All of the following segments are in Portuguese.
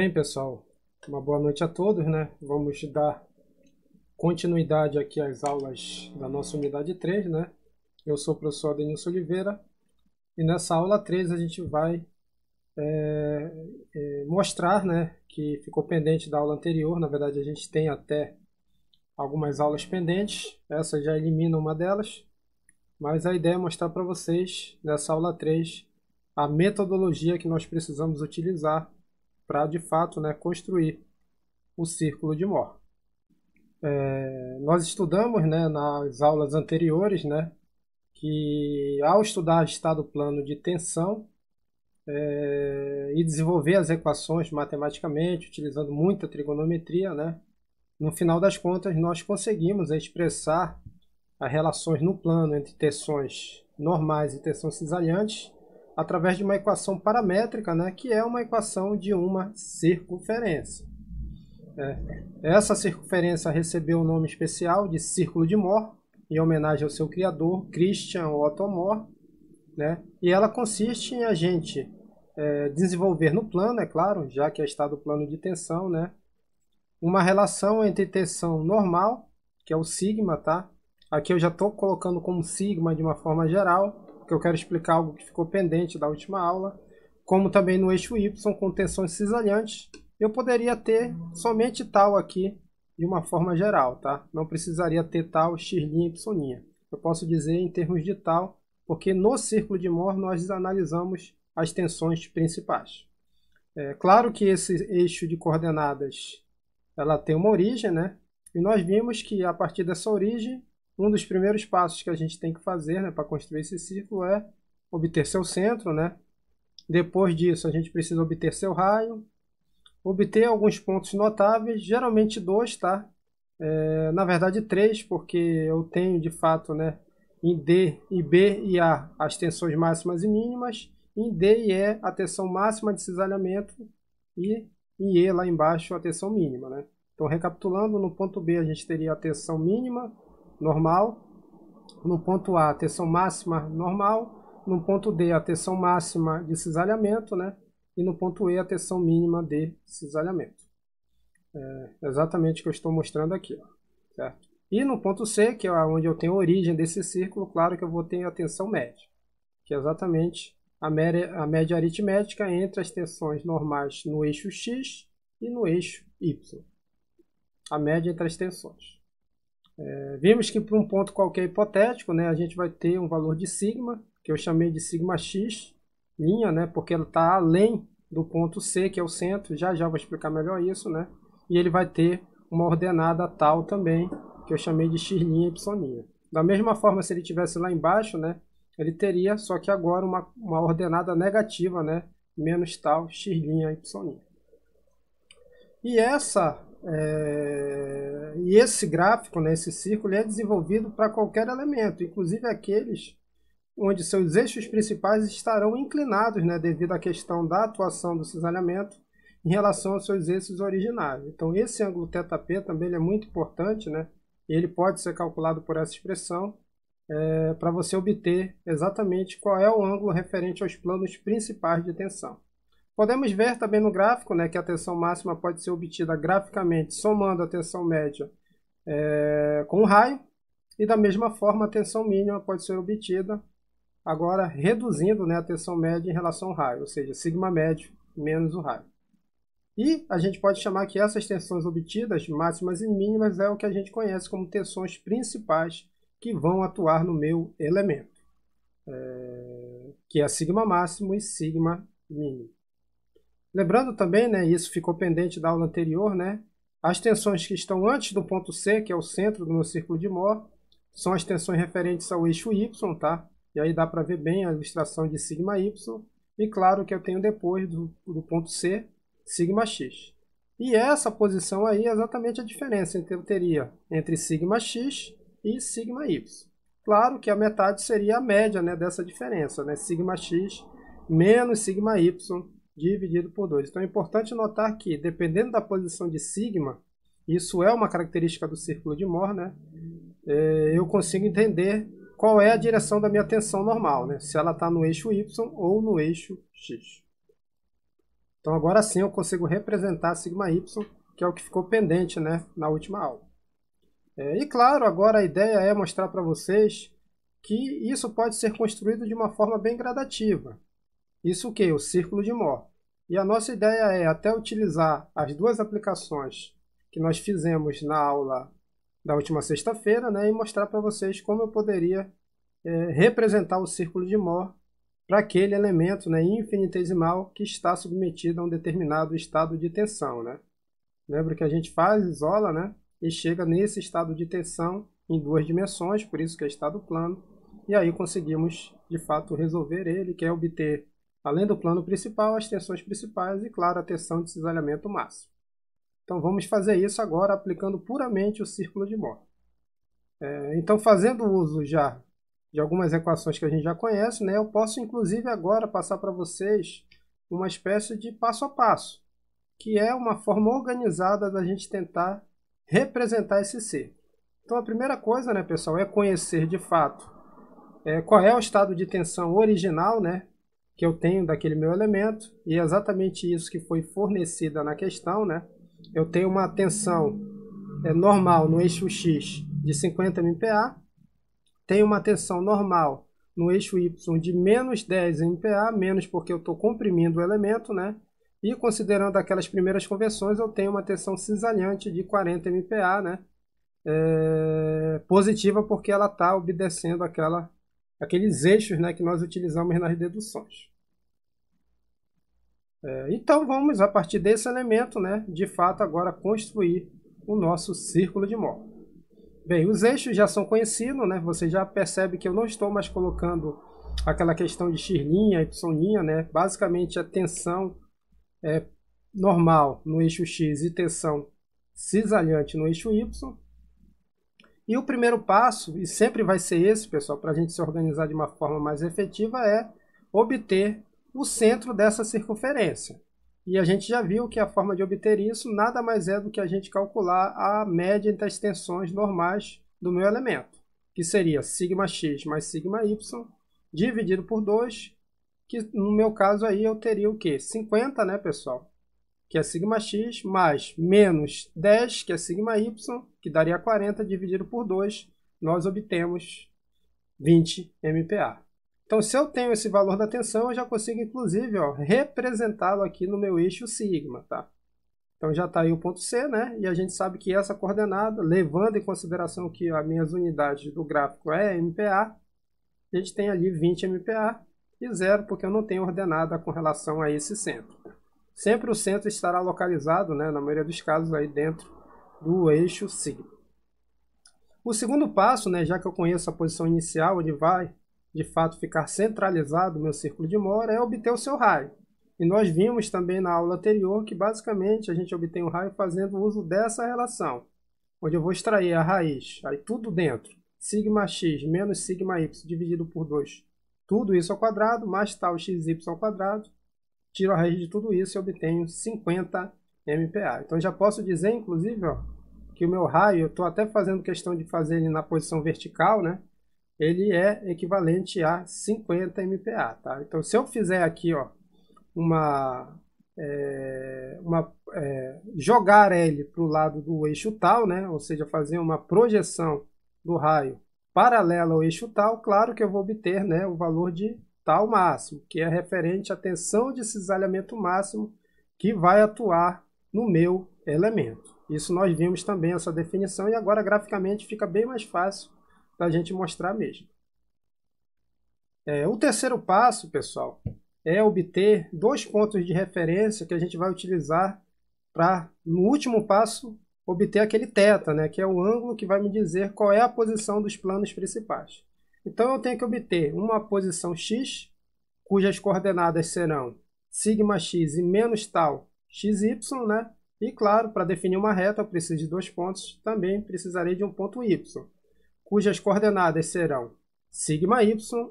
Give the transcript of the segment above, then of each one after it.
Bem, pessoal, uma boa noite a todos, né? Vamos dar continuidade aqui às aulas da nossa unidade 3, né? Eu sou o professor Adenilson Oliveira e nessa aula 3 a gente vai mostrar, né, que ficou pendente da aula anterior. Na verdade, a gente tem até algumas aulas pendentes, essa já elimina uma delas, mas a ideia é mostrar para vocês, nessa aula 3, a metodologia que nós precisamos utilizar para, de fato, né, construir o círculo de Mohr. Nós estudamos, né, nas aulas anteriores, né, que ao estudar estado plano de tensão e desenvolver as equações matematicamente, utilizando muita trigonometria, né, no final das contas nós conseguimos expressar as relações no plano entre tensões normais e tensões cisalhantes através de uma equação paramétrica, né, que é uma equação de uma circunferência. Essa circunferência recebeu o nome especial de Círculo de Mohr, em homenagem ao seu criador, Christian Otto Mohr, né? E ela consiste em a gente desenvolver no plano, é claro, já que é estado plano de tensão, né? Uma relação entre tensão normal, que é o sigma, tá? Aqui eu já estou colocando como sigma de uma forma geral, porque eu quero explicar algo que ficou pendente da última aula, como também no eixo Y com tensões cisalhantes. Eu poderia ter somente tal aqui de uma forma geral, tá? Não precisaria ter tal x', y'. Eu posso dizer em termos de tal, porque no círculo de Mohr nós analisamos as tensões principais. É claro que esse eixo de coordenadas ela tem uma origem, né? E nós vimos que a partir dessa origem, um dos primeiros passos que a gente tem que fazer, né, para construir esse círculo é obter seu centro, né? Depois disso a gente precisa obter seu raio, obter alguns pontos notáveis, geralmente 2, tá? Na verdade 3, porque eu tenho de fato, né, em D, e B e A as tensões máximas e mínimas, em D e E a tensão máxima de cisalhamento e em E lá embaixo a tensão mínima, né? Então recapitulando, no ponto B a gente teria a tensão mínima normal, no ponto A a tensão máxima normal, no ponto D a tensão máxima de cisalhamento, né? E no ponto E a tensão mínima de cisalhamento. Exatamente o que eu estou mostrando aqui, ó, certo? E no ponto C, que é onde eu tenho a origem desse círculo, claro que eu vou ter a tensão média, que é exatamente a média aritmética entre as tensões normais no eixo X e no eixo Y. A média entre as tensões. Vimos que para um ponto qualquer hipotético, né, a gente vai ter um valor de sigma, que eu chamei de sigma x, linha, né, porque ela está além do ponto C, que é o centro, já vou explicar melhor isso, né, e ele vai ter uma ordenada tal também, que eu chamei de x', y'. Da mesma forma, se ele estivesse lá embaixo, né, ele teria, só que agora uma ordenada negativa, né, menos tal, x', y'. E esse gráfico, né, esse círculo, é desenvolvido para qualquer elemento, inclusive aqueles onde seus eixos principais estarão inclinados, né, devido à questão da atuação do cisalhamento em relação aos seus eixos originários. Então esse ângulo θp também é muito importante, né, e ele pode ser calculado por essa expressão para você obter exatamente qual é o ângulo referente aos planos principais de tensão. Podemos ver também no gráfico, né, que a tensão máxima pode ser obtida graficamente somando a tensão média com o raio, e da mesma forma a tensão mínima pode ser obtida agora reduzindo, né, a tensão média em relação ao raio, ou seja, sigma médio menos o raio. E a gente pode chamar que essas tensões obtidas, máximas e mínimas, é o que a gente conhece como tensões principais que vão atuar no meu elemento, que é sigma máximo e sigma mínimo. Lembrando também, né, isso ficou pendente da aula anterior, né, as tensões que estão antes do ponto C, que é o centro do meu círculo de Mohr, são as tensões referentes ao eixo Y, tá? E aí dá para ver bem a ilustração de sigma Y. E claro que eu tenho depois do ponto C, sigma X. E essa posição aí é exatamente a diferença que eu teria entre sigma X e sigma Y. Claro que a metade seria a média, né, dessa diferença, né? Sigma X menos sigma Y dividido por 2. Então é importante notar que, dependendo da posição de sigma, isso é uma característica do círculo de Mohr, né? Eu consigo entender qual é a direção da minha tensão normal, né? Se ela está no eixo Y ou no eixo X. Então agora sim eu consigo representar σy, que é o que ficou pendente, né, na última aula. E claro, agora a ideia é mostrar para vocês que isso pode ser construído de uma forma bem gradativa. Isso o que? O círculo de Moore. E a nossa ideia é até utilizar as duas aplicações que nós fizemos na aula da última sexta-feira, né, e mostrar para vocês como eu poderia representar o círculo de Moore para aquele elemento, né, infinitesimal que está submetido a um determinado estado de tensão, né? Lembra que a gente faz, isola, né, e chega nesse estado de tensão em duas dimensões, por isso que é estado plano, e aí conseguimos de fato resolver ele, que é obter, além do plano principal, as tensões principais e, claro, a tensão de cisalhamento máximo. Então vamos fazer isso agora aplicando puramente o círculo de Moore. Então, fazendo uso já de algumas equações que a gente já conhece, né, eu posso inclusive agora passar para vocês uma espécie de passo a passo, que é uma forma organizada da gente tentar representar esse ser. Então a primeira coisa, né, pessoal, é conhecer de fato qual é o estado de tensão original, né, que eu tenho daquele meu elemento, e é exatamente isso que foi fornecida na questão, né? Eu tenho uma tensão normal no eixo X de 50 MPa, tenho uma tensão normal no eixo Y de menos 10 MPa, menos porque eu estou comprimindo o elemento, né? E considerando aquelas primeiras conversões, eu tenho uma tensão cisalhante de 40 MPa, né? Positiva porque ela está obedecendo aqueles eixos, né, que nós utilizamos nas deduções. Então vamos, a partir desse elemento, né, de fato agora construir o nosso círculo de Moore. Bem, os eixos já são conhecidos, né? Você já percebe que eu não estou mais colocando aquela questão de x', y', né? Basicamente a tensão normal no eixo x e tensão cisalhante no eixo y. E o primeiro passo, e sempre vai ser esse, pessoal, para a gente se organizar de uma forma mais efetiva, é obter o centro dessa circunferência. E a gente já viu que a forma de obter isso nada mais é do que a gente calcular a média entre as tensões normais do meu elemento, que seria σx mais σy dividido por 2, que no meu caso aí eu teria o quê? 50, né, pessoal? Que é σx, mais menos 10, que é σy, que daria 40, dividido por 2, nós obtemos 20 MPa. Então, se eu tenho esse valor da tensão, eu já consigo, inclusive, representá-lo aqui no meu eixo sigma, tá? Então, já está aí o ponto C, né? E a gente sabe que essa coordenada, levando em consideração que as minhas unidades do gráfico é MPa, a gente tem ali 20 MPa e 0, porque eu não tenho ordenada com relação a esse centro. Sempre o centro estará localizado, né, na maioria dos casos, aí dentro do eixo sigma. O segundo passo, né, já que eu conheço a posição inicial, onde vai de fato ficar centralizado o meu círculo de Moore, é obter o seu raio. E nós vimos também na aula anterior que basicamente a gente obtém o raio fazendo uso dessa relação, onde eu vou extrair a raiz, aí tudo dentro, σx menos σy dividido por 2, tudo isso ao quadrado, mais tal xy ao quadrado, tiro a raiz de tudo isso e obtenho 50 MPa. Então já posso dizer, inclusive, que o meu raio, eu estou até fazendo questão de fazer ele na posição vertical, né? Ele é equivalente a 50 MPa, tá? Então, se eu fizer aqui, jogar ele para o lado do eixo tal, né? Ou seja, fazer uma projeção do raio paralela ao eixo tal, claro que eu vou obter, né, o valor de tal máximo, que é referente à tensão de cisalhamento máximo que vai atuar no meu elemento. Isso nós vimos também essa definição e agora graficamente fica bem mais fácil para a gente mostrar mesmo. O terceiro passo, pessoal, é obter dois pontos de referência que a gente vai utilizar para, no último passo, obter aquele θ, né, que é o ângulo que vai me dizer qual é a posição dos planos principais. Então eu tenho que obter uma posição x, cujas coordenadas serão σx e menos tal xy, né? E claro, para definir uma reta eu preciso de dois pontos, também precisarei de um ponto y, cujas coordenadas serão σy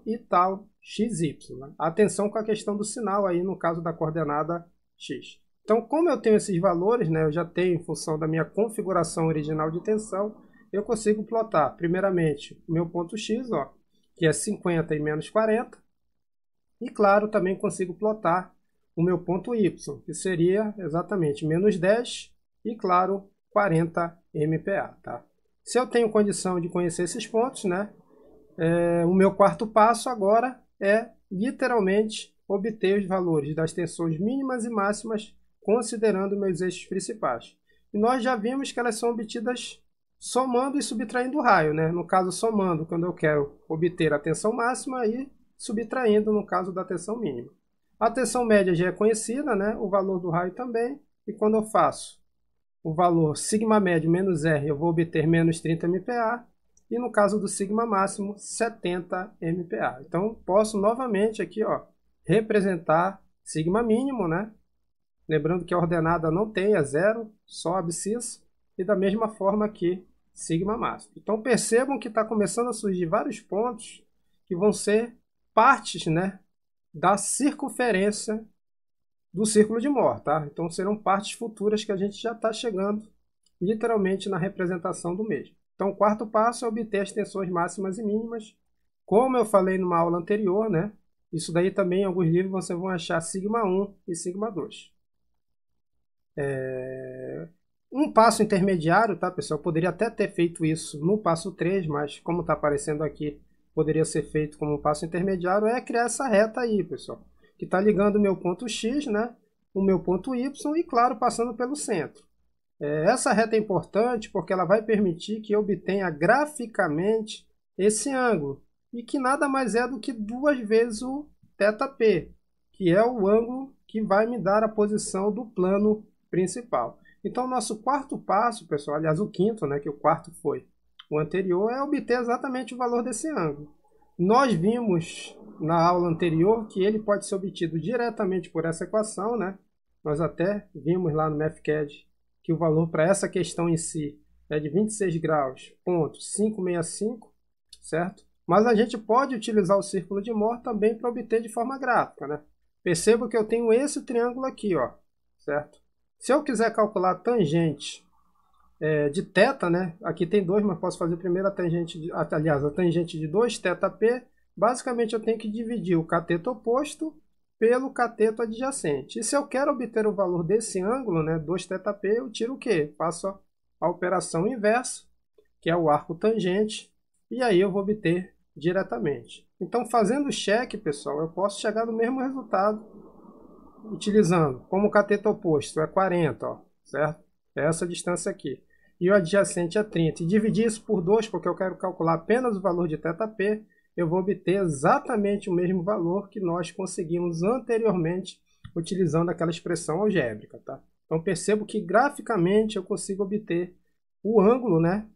e tal xy. Né? Atenção com a questão do sinal aí no caso da coordenada x. Então, como eu tenho esses valores, né, eu já tenho em função da minha configuração original de tensão, eu consigo plotar primeiramente o meu ponto x, que é 50 e menos 40, e claro, também consigo plotar o meu ponto Y, que seria exatamente menos 10 e, claro, 40 MPa. Tá? Se eu tenho condição de conhecer esses pontos, né, o meu quarto passo agora é literalmente obter os valores das tensões mínimas e máximas considerando meus eixos principais. E nós já vimos que elas são obtidas somando e subtraindo o raio, né? No caso, somando quando eu quero obter a tensão máxima e subtraindo no caso da tensão mínima. A tensão média já é conhecida, né? O valor do raio também. E quando eu faço o valor sigma médio menos R, eu vou obter menos 30 MPa. E no caso do sigma máximo, 70 MPa. Então, posso novamente aqui, ó, representar sigma mínimo, né? Lembrando que a ordenada não tem, é zero, só abscissa. E da mesma forma aqui, sigma máximo. Então, percebam que está começando a surgir vários pontos que vão ser partes, né, da circunferência do círculo de Mohr, tá? Então, serão partes futuras que a gente já está chegando literalmente na representação do mesmo. Então, o quarto passo é obter as tensões máximas e mínimas. Como eu falei numa aula anterior, né? Isso daí também em alguns livros vocês vão achar sigma 1 e sigma 2. Um passo intermediário, tá, pessoal? Eu poderia até ter feito isso no passo 3, mas como está aparecendo aqui, poderia ser feito como um passo intermediário, é criar essa reta aí, pessoal. Que está ligando o meu ponto X, né? O meu ponto Y e, claro, passando pelo centro. Essa reta é importante porque ela vai permitir que eu obtenha graficamente esse ângulo, e que nada mais é do que 2 vezes o θp, que é o ângulo que vai me dar a posição do plano principal. Então, nosso quarto passo, pessoal, aliás, o quinto, né, que o quarto foi o anterior, é obter exatamente o valor desse ângulo. Nós vimos na aula anterior que ele pode ser obtido diretamente por essa equação, né? Nós até vimos lá no MathCAD que o valor para essa questão em si é de 26 graus, ponto 565, certo? Mas a gente pode utilizar o círculo de Mohr também para obter de forma gráfica, né? Perceba que eu tenho esse triângulo aqui, ó, certo? Se eu quiser calcular a tangente de θ, né? Aqui tem 2, mas posso fazer primeiro a tangente, a tangente de 2θp. Basicamente eu tenho que dividir o cateto oposto pelo cateto adjacente. E se eu quero obter o valor desse ângulo, né, 2θp, eu tiro o quê? Faço a operação inversa, que é o arco tangente, e aí eu vou obter diretamente. Então, fazendo o cheque, pessoal, eu posso chegar no mesmo resultado utilizando como o cateto oposto é 40, ó, certo? É essa distância aqui. E o adjacente é 30. E dividir isso por 2, porque eu quero calcular apenas o valor de θp, eu vou obter exatamente o mesmo valor que nós conseguimos anteriormente utilizando aquela expressão algébrica, tá? Então percebo que graficamente eu consigo obter o ângulo, né,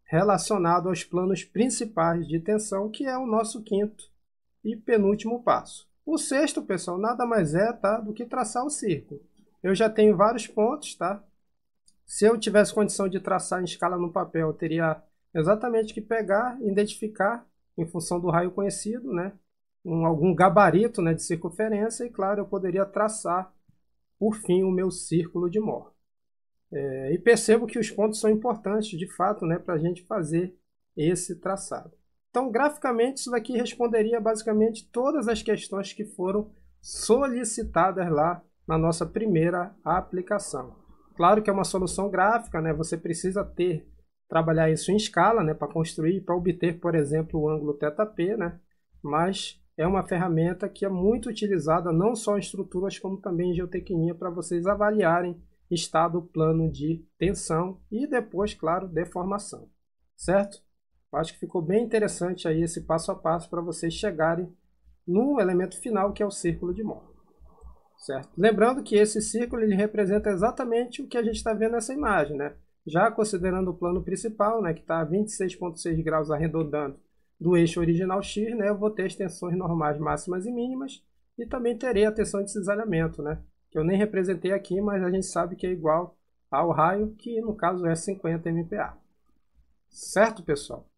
relacionado aos planos principais de tensão, que é o nosso quinto e penúltimo passo. O sexto, pessoal, nada mais é, tá, do que traçar o círculo. Eu já tenho vários pontos, tá? Se eu tivesse condição de traçar em escala no papel, eu teria exatamente que pegar, identificar em função do raio conhecido, né, algum gabarito, né, de circunferência, e claro, eu poderia traçar, por fim, o meu círculo de Mohr. E percebo que os pontos são importantes, de fato, né, para a gente fazer esse traçado. Então, graficamente, isso daqui responderia basicamente todas as questões que foram solicitadas lá na nossa primeira aplicação. Claro que é uma solução gráfica, né, você precisa trabalhar isso em escala, né, para construir, para obter, por exemplo, o ângulo θp, né, mas é uma ferramenta que é muito utilizada não só em estruturas como também em geotecnia para vocês avaliarem estado plano de tensão e depois, claro, deformação, certo? Acho que ficou bem interessante aí esse passo a passo para vocês chegarem no elemento final, que é o círculo de Mohr, certo? Lembrando que esse círculo ele representa exatamente o que a gente está vendo nessa imagem, né? Já considerando o plano principal, né, que está a 26,6 graus arredondando do eixo original X, né, eu vou ter as tensões normais máximas e mínimas e também terei a tensão de cisalhamento, né, que eu nem representei aqui, mas a gente sabe que é igual ao raio, que no caso é 50 MPa. Certo, pessoal?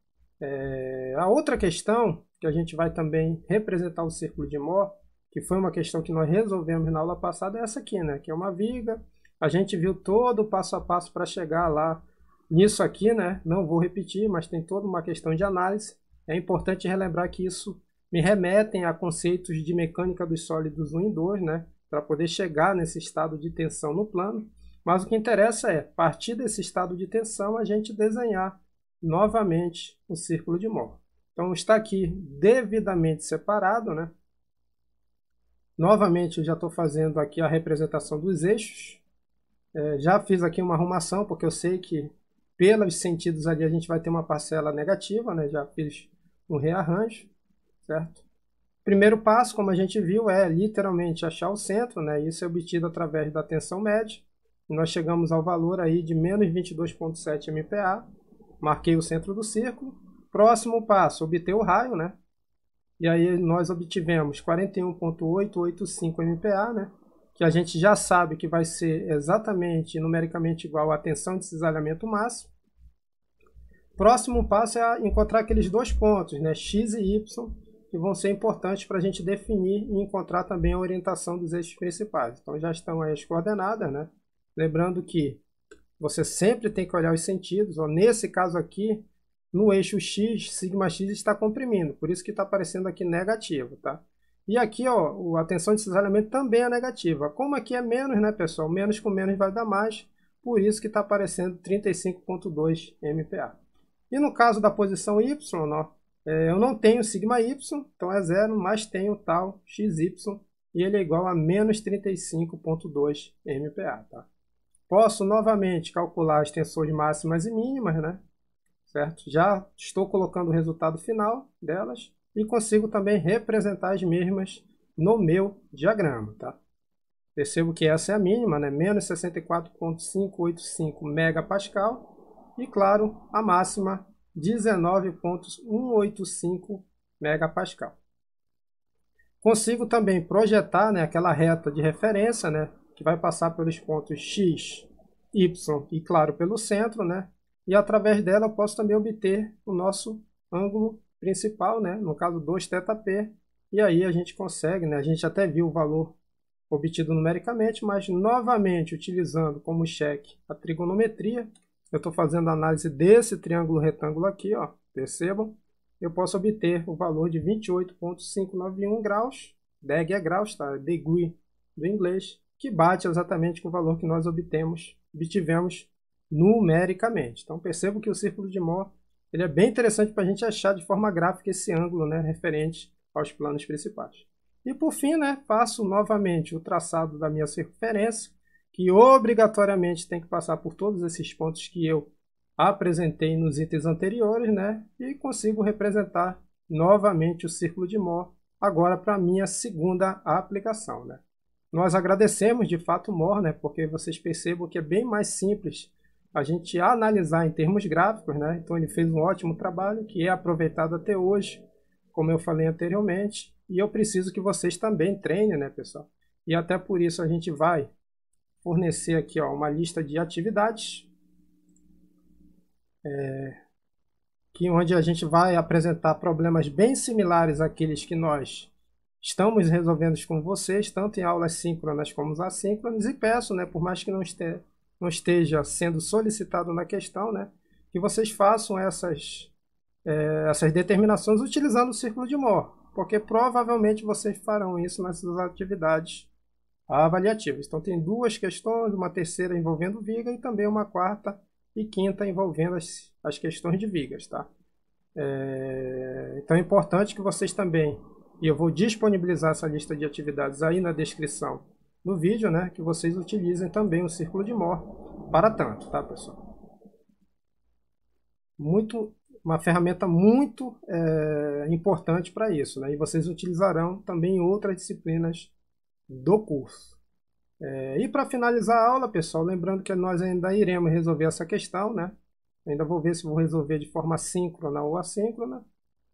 A outra questão que a gente vai também representar o círculo de Mohr, que foi uma questão que nós resolvemos na aula passada, é essa aqui, né, que é uma viga. A gente viu todo o passo a passo para chegar lá nisso aqui, né? Não vou repetir, mas tem toda uma questão de análise. É importante relembrar que isso me remetem a conceitos de mecânica dos sólidos 1 e 2, né? para poder chegar nesse estado de tensão no plano. Mas o que interessa é, a partir desse estado de tensão, a gente desenhar novamente o círculo de Mohr. Então está aqui devidamente separado, né? Novamente eu já estou fazendo aqui a representação dos eixos. Já fiz aqui uma arrumação, porque eu sei que pelos sentidos ali a gente vai ter uma parcela negativa, né? Já fiz um rearranjo, certo? Primeiro passo, como a gente viu, é literalmente achar o centro, né? Isso é obtido através da tensão média. E nós chegamos ao valor aí de menos 22,7 MPa. Marquei o centro do círculo. Próximo passo, obter o raio, né? E aí nós obtivemos 41,885 MPa, né? Que a gente já sabe que vai ser exatamente numericamente igual à tensão de cisalhamento máximo. Próximo passo é encontrar aqueles dois pontos, né? X e Y, que vão ser importantes para a gente definir e encontrar também a orientação dos eixos principais. Então já estão aí as coordenadas, né? Lembrando que você sempre tem que olhar os sentidos. Ó, nesse caso aqui, no eixo X, sigma X está comprimindo, por isso que está aparecendo aqui negativo, tá? E aqui, ó, a tensão de cisalhamento também é negativa. Como aqui é menos, né, pessoal? Menos com menos vai dar mais, por isso que está aparecendo 35,2 MPa. E no caso da posição Y, ó, eu não tenho sigma Y, então é zero, mas tenho tal XY, e ele é igual a menos 35,2 MPa, tá? Posso novamente calcular as tensões máximas e mínimas, né? Certo? Já estou colocando o resultado final delas e consigo também representar as mesmas no meu diagrama, tá? Percebo que essa é a mínima, né? Menos 64,585 megapascal e, claro, a máxima 19,185 megapascal. Consigo também projetar, né, aquela reta de referência, né, que vai passar pelos pontos X, Y e, claro, pelo centro, né? E através dela eu posso também obter o nosso ângulo principal, né? No caso 2θp, e aí a gente consegue, né? A gente até viu o valor obtido numericamente, mas novamente utilizando como cheque a trigonometria, eu estou fazendo a análise desse triângulo retângulo aqui, ó, percebam, eu posso obter o valor de 28,591 graus, deg é graus, tá? Degree do inglês, que bate exatamente com o valor que nós obtivemos numericamente. Então percebo que o círculo de Mohr ele é bem interessante para a gente achar de forma gráfica esse ângulo, né, referente aos planos principais. E por fim, né, faço novamente o traçado da minha circunferência, que obrigatoriamente tem que passar por todos esses pontos que eu apresentei nos itens anteriores, né, e consigo representar novamente o círculo de Mohr, agora para a minha segunda aplicação, né. Nós agradecemos de fato o Mohr, né, porque vocês percebam que é bem mais simples a gente analisar em termos gráficos, né? Então ele fez um ótimo trabalho que é aproveitado até hoje, como eu falei anteriormente, e eu preciso que vocês também treinem, né, pessoal? E até por isso a gente vai fornecer aqui, ó, uma lista de atividades, onde a gente vai apresentar problemas bem similares àqueles que nós estamos resolvendo com vocês, tanto em aulas síncronas como assíncronas, e peço, né, por mais que não esteja sendo solicitado na questão, né, que vocês façam essas determinações utilizando o círculo de Mohr, porque provavelmente vocês farão isso nas suas atividades avaliativas. Então tem duas questões, uma terceira envolvendo viga e também uma quarta e quinta envolvendo as questões de vigas, tá? Então é importante que vocês também, e eu vou disponibilizar essa lista de atividades aí na descrição do vídeo, né, que vocês utilizem também o círculo de Mohr para tanto, tá, pessoal? Uma ferramenta muito importante para isso, né, e vocês utilizarão também em outras disciplinas do curso. E para finalizar a aula, pessoal, lembrando que nós ainda iremos resolver essa questão, né? Ainda vou ver se vou resolver de forma síncrona ou assíncrona,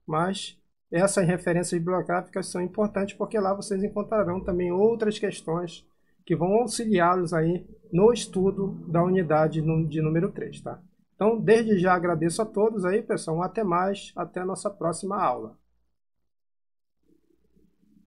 mas essas referências bibliográficas são importantes porque lá vocês encontrarão também outras questões que vão auxiliá-los aí no estudo da unidade de número 3, tá? Então, desde já agradeço a todos aí, pessoal. Até mais, até a nossa próxima aula.